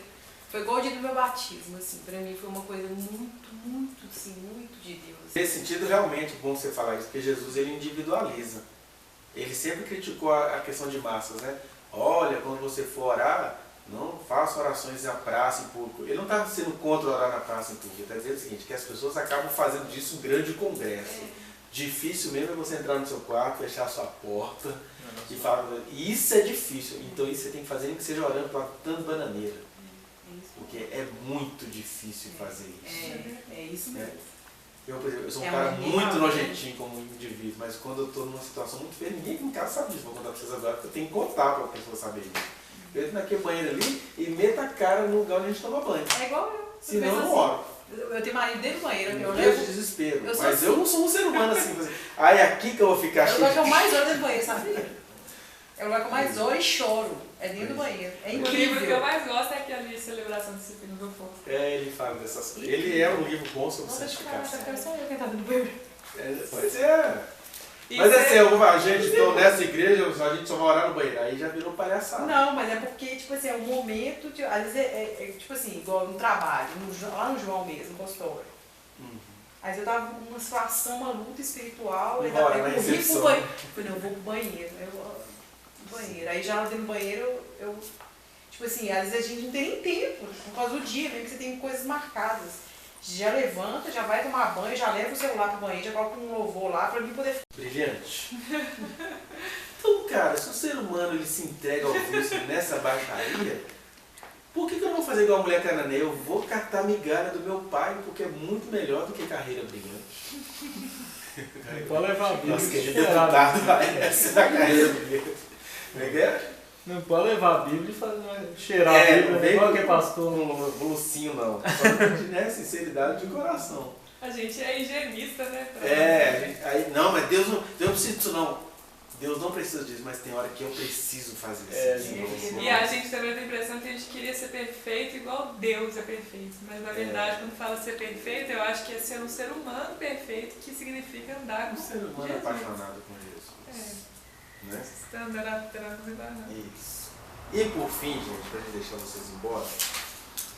Foi igual o dia do meu batismo, assim, pra mim foi uma coisa muito, assim, muito de Deus. Nesse sentido, realmente, bom você falar isso, porque Jesus, ele individualiza. Ele sempre criticou a questão de massas, né? Olha, quando você for orar, não faça orações na praça, em público. Ele não está sendo contra orar na praça, em público. Ele está dizendo o seguinte, que as pessoas acabam fazendo disso um grande congresso. Difícil mesmo é você entrar no seu quarto, fechar a sua porta e falar... E isso é difícil, então isso você tem que fazer nem que seja orando plantando bananeira. Porque é muito difícil fazer isso. É isso mesmo. Eu, por exemplo, eu sou um cara muito nojentinho como indivíduo, mas quando eu estou numa situação muito feia, ninguém em casa sabe disso. Vou contar para vocês agora, porque eu tenho que contar para a pessoa saber isso. Eu entro naquele banheiro ali e meto a cara no lugar onde a gente toma banho. É igual eu. Senão eu não oro. Eu tenho marido dentro do banheiro. Eu levo desespero. Mas assim. eu não sou um ser humano assim. Aí é aqui que eu vou ficar cheio. É o lugar que eu mais oro dentro do banheiro, sabe? É o lugar que eu mais oro e choro. É dentro do banheiro. É incrível. O livro que eu mais gosto é aquele Celebração de Disciplina do Afonso. Ele fala dessas coisas. Ele é um livro bom sobre santificação. Eu quero só eu quem tá dentro do banheiro. Pois é. Mas assim, a gente, então, nessa igreja, a gente só vai orar no banheiro. Aí já virou palhaçada. Não, mas é porque, tipo assim, é um momento, de, às vezes tipo assim, igual no trabalho, lá no João mesmo, no consultório. Às vezes eu tava numa situação, uma luta espiritual, eu corri pro banheiro. Eu falei, não, eu vou pro banheiro. Banheiro. Aí já lá dentro do banheiro, tipo assim, às vezes a gente não tem nem tempo, por causa do dia, mesmo que você tem coisas marcadas. Já levanta, já vai tomar banho, já leva o celular pro banheiro, já coloca um louvor lá pra mim poder... Brilhante. Então, cara, se o ser humano ele se entrega ao vício nessa baixaria, por que eu não vou fazer igual a mulher cananeia? Eu vou catar migalha do meu pai, porque é muito melhor do que carreira brilhante. Não pode levar a Bíblia. Nossa, que deputado vai essa a carreira brilhante. Não pode levar a Bíblia e cheirar a Bíblia, igual que é pastor. Um lucinho, não. Só sinceridade de coração. A gente é higienista, né? Aí, não, mas Deus não precisa disso, não. Deus não precisa disso, mas tem hora que eu preciso fazer isso. E a gente também tem a impressão que a gente queria ser perfeito igual Deus é perfeito. Mas na verdade, quando fala ser perfeito, eu acho que é ser um ser humano perfeito, que significa andar com um ser humano apaixonado com Jesus. Né? Estando atrás do barranco. Isso. E por fim, gente, pra gente deixar vocês embora,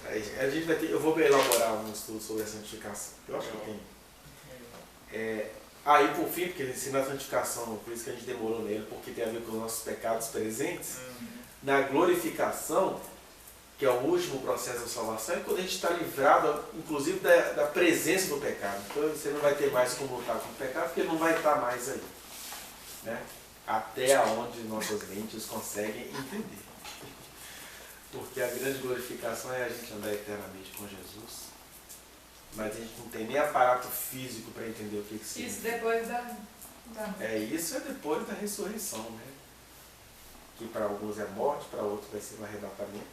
a gente vai ter, eu vou elaborar um estudo sobre a santificação. Eu acho que tem. Aí por fim, porque ele ensina a santificação, por isso que a gente demorou nele, porque tem a ver com os nossos pecados presentes. Na glorificação, que é o último processo da salvação, é quando a gente está livrado, inclusive, da presença do pecado. Então você não vai ter mais como lutar com o pecado, porque ele não vai estar mais aí. Né? Até onde nossas mentes conseguem entender. Porque a grande glorificação é a gente andar eternamente com Jesus. Mas a gente não tem nem aparato físico para entender o que significa. Isso depois da isso é depois da ressurreição, né? Que para alguns é morte, para outros vai ser um arrebatamento.